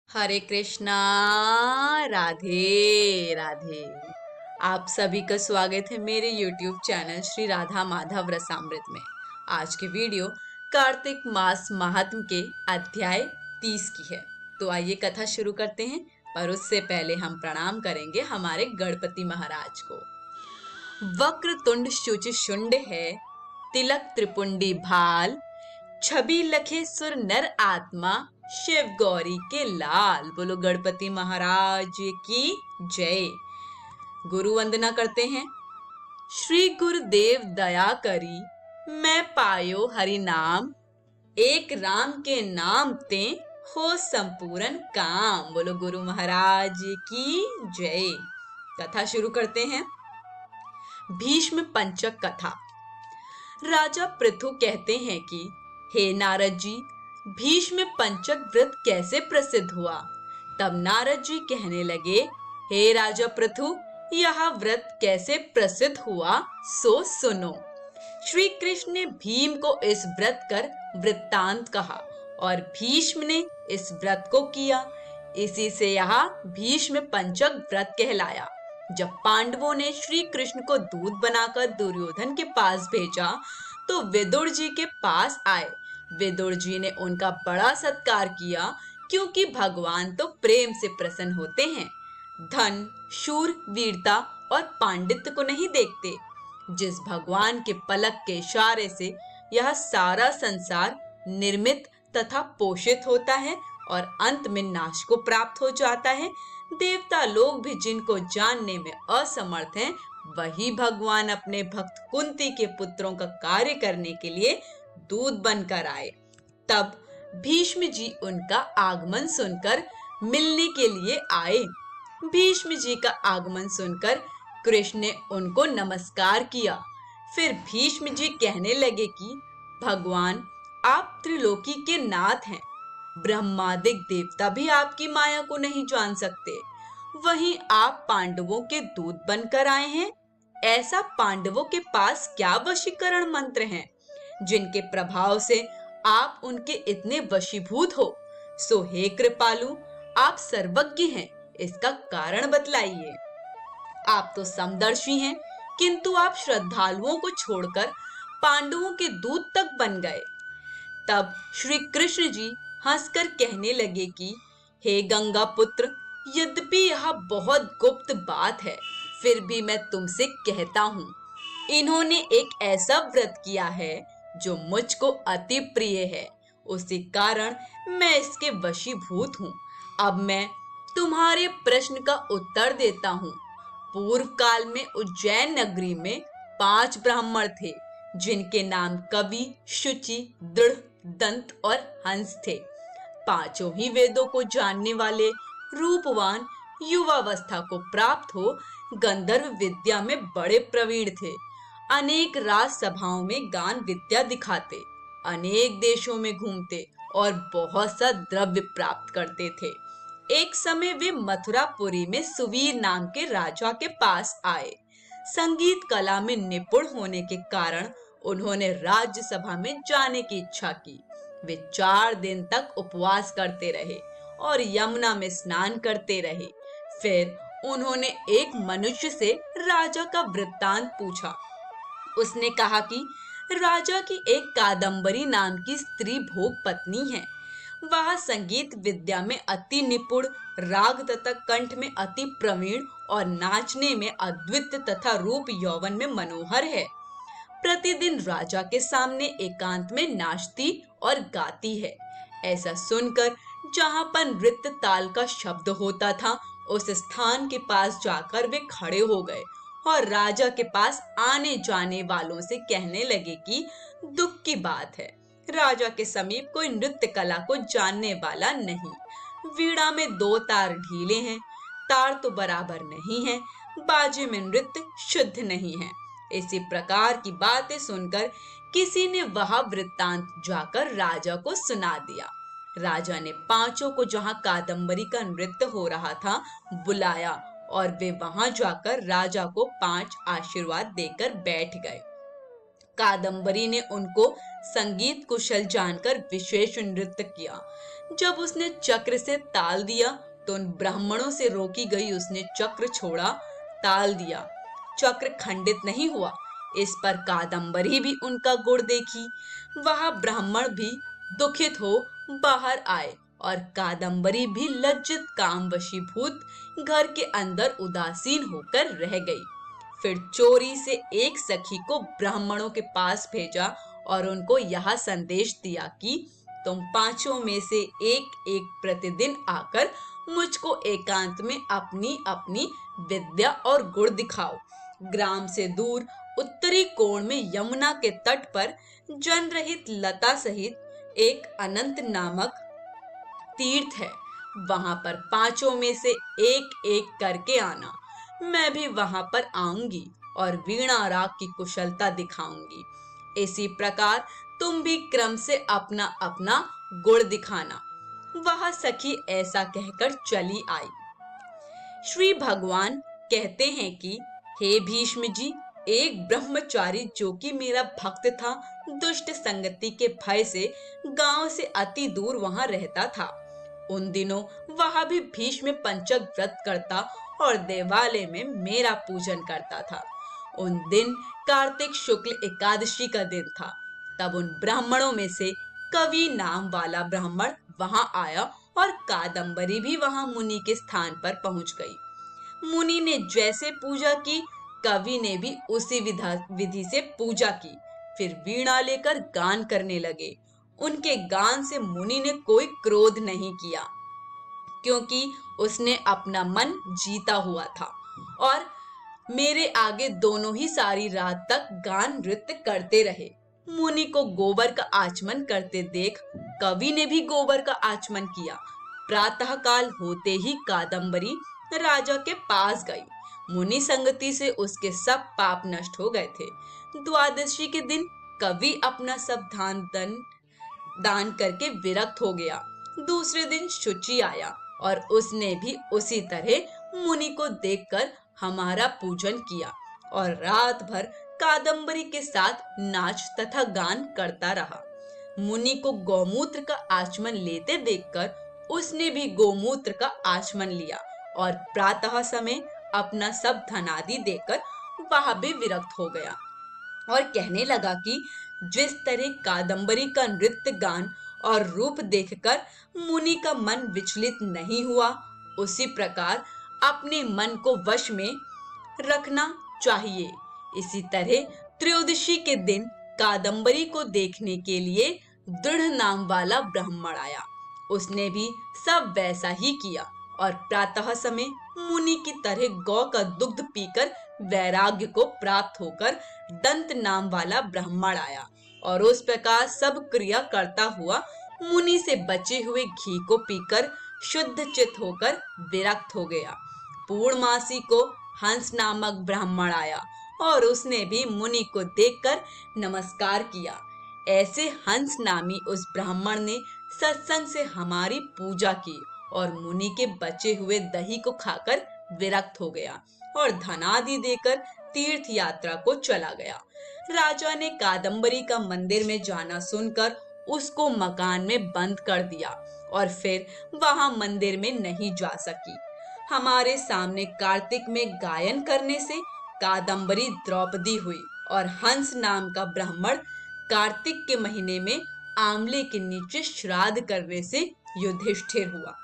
हरे कृष्णा। राधे राधे। आप सभी का स्वागत है मेरे YouTube चैनल श्री राधा माधव रसामृत में। आज की वीडियो कार्तिक मास महात्म के अध्याय 30 की है। तो आइए कथा शुरू करते हैं, पर उससे पहले हम प्रणाम करेंगे हमारे गणपति महाराज को। वक्र तुंड शुचि शुंड है, तिलक त्रिपुंडी भाल, छवि लखे सुर नर आत्मा, शिव गौरी के लाल। बोलो गणपति महाराज की जय। गुरु वंदना करते हैं। श्री गुरुदेव दया करी, मैं पायो हरि नाम, एक राम के नाम ते हो संपूर्ण काम। बोलो गुरु महाराज की जय। कथा शुरू करते हैं। भीष्म पंचक कथा। राजा पृथु कहते हैं कि हे नारद जी, भीष्म पंचक व्रत कैसे प्रसिद्ध हुआ। तब नारद जी कहने लगे, हे राजा पृथु, यह व्रत कैसे प्रसिद्ध हुआ सो सुनो। श्री कृष्ण ने भीम को इस व्रत कर वृत्तांत कहा और भीष्म ने इस व्रत को किया। इसी से यह भीष्म पंचक व्रत कहलाया। जब पांडवों ने श्री कृष्ण को दूत बनाकर दुर्योधन के पास भेजा तो विदुर जी के पास आए। विदुर जी ने उनका बड़ा सत्कार किया, क्योंकि भगवान तो प्रेम से प्रसन्न होते हैं, धन, शूर, वीरता और पांडित्य को नहीं देखते। जिस भगवान के पलक के इशारे से यह सारा संसार निर्मित तथा पोषित होता है और अंत में नाश को प्राप्त हो जाता है, देवता लोग भी जिनको जानने में असमर्थ हैं, वही भगवान अपने भक्त कुंती के पुत्रों का कार्य करने के लिए दूत बनकर आए। तब भीष्म जी उनका आगमन सुनकर मिलने के लिए आए। भीष्म जी का आगमन सुनकर कृष्ण ने उनको नमस्कार किया। फिर भीष्म जी कहने लगे कि भगवान, आप त्रिलोकी के नाथ हैं, ब्रह्मादिक देवता भी आपकी माया को नहीं जान सकते, वहीं आप पांडवों के दूत बनकर आए हैं। ऐसा पांडवों के पास क्या वशीकरण मंत्र हैं जिनके प्रभाव से आप उनके इतने वशीभूत हो। सो हे कृपालु, आप सर्वज्ञ हैं, इसका कारण बतलाइए। आप तो समदर्शी हैं, किंतु आप श्रद्धालुओं को छोड़कर पांडवों के दूत तक बन गए। तब श्री कृष्ण जी हंसकर कहने लगे कि हे गंगा पुत्र, यद्यपि यह बहुत गुप्त बात है, फिर भी मैं तुमसे कहता हूँ। इन्होंने एक ऐसा व्रत किया है जो मुझको अति प्रिय है, उसी कारण मैं इसके वशीभूत हूँ। अब मैं तुम्हारे प्रश्न का उत्तर देता हूँ। पूर्व काल में उज्जैन नगरी में 5 ब्राह्मण थे, जिनके नाम कवि, शुचि, दृढ़, दंत और हंस थे। पांचों ही वेदों को जानने वाले, रूपवान, युवावस्था को प्राप्त हो, गंधर्व विद्या में बड़े प्रवीण थे। अनेक राज सभाओं में गान विद्या दिखाते, अनेक देशों में घूमते और बहुत सा द्रव्य प्राप्त करते थे। एक समय वे मथुरापुरी में सुवीर नाम के राजा के पास आए। संगीत कला में निपुण होने के कारण उन्होंने राज्यसभा में जाने की इच्छा की। वे 4 दिन तक उपवास करते रहे और यमुना में स्नान करते रहे। फिर उन्होंने एक मनुष्य से राजा का वृत्तांत पूछा। उसने कहा कि राजा की एक कादम्बरी नाम की स्त्री भोग पत्नी है। वह संगीत विद्या में अति निपुण, राग तथा कंठ में अति प्रवीण और नाचने में अद्वितीय तथा रूप यौवन में मनोहर है। प्रतिदिन राजा के सामने एकांत में नाचती और गाती है। ऐसा सुनकर जहां पर नृत्य ताल का शब्द होता था, उस स्थान के पास जाकर वे खड़े हो गए और राजा के पास आने जाने वालों से कहने लगे कि दुख की बात है, राजा के समीप कोई नृत्य कला को जानने वाला नहीं। वीणा में 2 तार ढीले हैं, तार तो बराबर नहीं है, बाजे में नृत्य शुद्ध नहीं है। इसी प्रकार की बातें सुनकर किसी ने वह वृत्तांत जाकर राजा को सुना दिया। राजा ने पांचों को जहां कादम्बरी का नृत्य हो रहा था बुलाया और वे वहां जाकर राजा को 5 आशीर्वाद देकर बैठ गए। कादम्बरी ने उनको संगीत कुशल जानकर विशेष नृत्य किया। जब उसने चक्र से ताल दिया तो उन ब्राह्मणों से रोकी गई उसने चक्र छोड़ा, ताल दिया, चक्र खंडित नहीं हुआ। इस पर कादम्बरी भी उनका गुण देखी। वह ब्राह्मण भी दुखित हो बाहर आए और कादम्बरी भी लज्जित काम वशीभूत घर के अंदर उदासीन होकर रह गई। फिर चोरी से एक सखी को ब्राह्मणों के पास भेजा और उनको यह संदेश दिया कि तुम पांचों में से एक एक प्रतिदिन आकर मुझको एकांत में अपनी अपनी विद्या और गुण दिखाओ। ग्राम से दूर उत्तरी कोण में यमुना के तट पर जन रहित लता सहित एक अनंत नामक तीर्थ है। वहां पर पांचों में से एक एक करके आना। मैं भी वहां पर आऊंगी और वीणा राग की कुशलता दिखाऊंगी। इसी प्रकार तुम भी क्रम से अपना अपना गुण दिखाना। वह सखी ऐसा कहकर चली आई। श्री भगवान कहते हैं कि हे भीष्म जी, एक ब्रह्मचारी जो कि मेरा भक्त था, दुष्ट संगति के भय से गांव से अति दूर वहां रहता था। उन दिनों वह भी भीष्म पंचक व्रत करता और देवालय में मेरा पूजन करता था। उन दिन कार्तिक शुक्ल एकादशी का दिन था। तब उन ब्राह्मणों में से कवि नाम वाला ब्राह्मण वहां आया और कादम्बरी भी वहां मुनि के स्थान पर पहुंच गई। मुनि ने जैसे पूजा की, कवि ने भी उसी विधि से पूजा की। फिर वीणा लेकर गान करने लगे। उनके गान से मुनि ने कोई क्रोध नहीं किया, क्योंकि उसने अपना मन जीता हुआ था। और मेरे आगे दोनों ही सारी रात तक गान नृत्य करते रहे। मुनि को गोबर का आचमन करते देख कवि ने भी गोबर का आचमन किया। प्रातः काल होते ही कादम्बरी राजा के पास गई। मुनि संगति से उसके सब पाप नष्ट हो गए थे। द्वादशी के दिन कवि अपना सब दान करके विरक्त हो गया। दूसरे दिन शुचि आया और उसने भी उसी तरह मुनि को देखकर हमारा पूजन किया और रात भर कादम्बरी के साथ नाच तथा गान करता रहा। मुनि को गौमूत्र का आचमन लेते देखकर उसने भी गौमूत्र का आचमन लिया और प्रातः समय अपना सब धनादि देकर वह भी विरक्त हो गया और कहने लगा कि जिस तरह कादम्बरी का नृत्य गान और रूप देखकर मुनि का मन विचलित नहीं हुआ, उसी प्रकार अपने मन को वश में रखना चाहिए। इसी तरह त्रयोदशी के दिन कादम्बरी को देखने के लिए दृढ़ नाम वाला ब्राह्मण आया। उसने भी सब वैसा ही किया और प्रातः समय मुनि की तरह गौ का दुग्ध पीकर वैराग्य को प्राप्त होकर दंत नाम वाला ब्राह्मण आया और उस प्रकार सब क्रिया करता हुआ मुनि से बचे हुए घी को पीकर शुद्ध चित होकर विरक्त हो गया। पूर्णमासी को हंस नामक ब्राह्मण आया और उसने भी मुनि को देखकर नमस्कार किया। ऐसे हंस नामी उस ब्राह्मण ने सत्संग से हमारी पूजा की और मुनि के बचे हुए दही को खाकर विरक्त हो गया और धनादि देकर तीर्थ यात्रा को चला गया। राजा ने कादम्बरी का मंदिर में जाना सुनकर उसको मकान में बंद कर दिया और फिर वहां मंदिर में नहीं जा सकी। हमारे सामने कार्तिक में गायन करने से कादम्बरी द्रौपदी हुई और हंस नाम का ब्राह्मण कार्तिक के महीने में आंवले के नीचे श्राद्ध करने से युधिष्ठिर हुआ।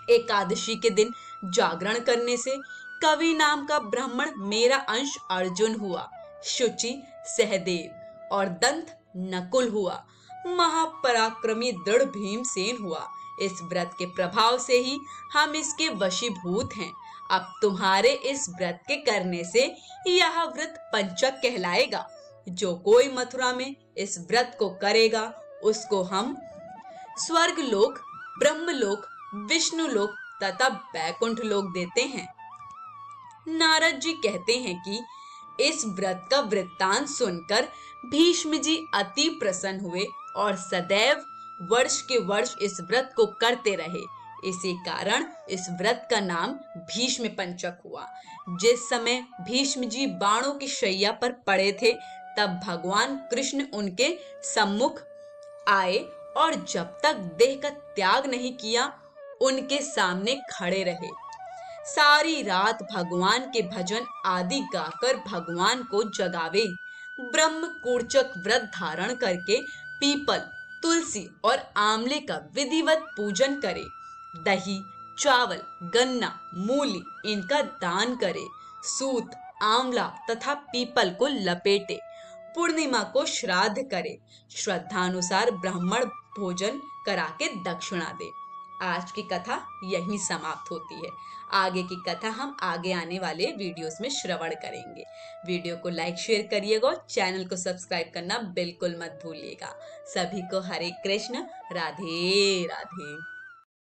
एकादशी के दिन जागरण करने से कवि नाम का ब्राह्मण मेरा अंश अर्जुन हुआ। शुचि सहदेव और दंत नकुल हुआ। महापराक्रमी दृढ़ भीमसेन हुआ। इस व्रत के प्रभाव से ही हम इसके वशीभूत हैं। अब तुम्हारे इस व्रत के करने से यह व्रत पंचक कहलाएगा। जो कोई मथुरा में इस व्रत को करेगा उसको हम स्वर्ग लोक, ब्रह्मलोक, विष्णु लोक तथा बैकुंठ लोक देते हैं। नारद जी कहते हैं कि इस व्रत का वृत्तांत सुनकर भीष्म जी अति प्रसन्न हुए और सदैव वर्ष के वर्ष इस व्रत को करते रहे। इसी कारण इस व्रत का नाम भीष्म पंचक हुआ। जिस समय भीष्म जी बाणों की शैया पर पड़े थे तब भगवान कृष्ण उनके सम्मुख आए और जब तक देह का त्याग नहीं किया उनके सामने खड़े रहे। सारी रात भगवान के भजन आदि गाकर भगवान को जगावे। ब्रह्म कूर्चक व्रत धारण करके पीपल, तुलसी और आंवले का विधिवत पूजन करे। दही, चावल, गन्ना, मूली इनका दान करे। सूत, आंवला तथा पीपल को लपेटे। पूर्णिमा को श्राद्ध करे। श्रद्धानुसार ब्राह्मण भोजन करा के दक्षिणा दे। आज की कथा यहीं समाप्त होती है। आगे की कथा हम आगे आने वाले वीडियोस में श्रवण करेंगे। वीडियो को लाइक शेयर करिएगा और चैनल को सब्सक्राइब करना बिल्कुल मत भूलिएगा। सभी को हरे कृष्ण, राधे राधे।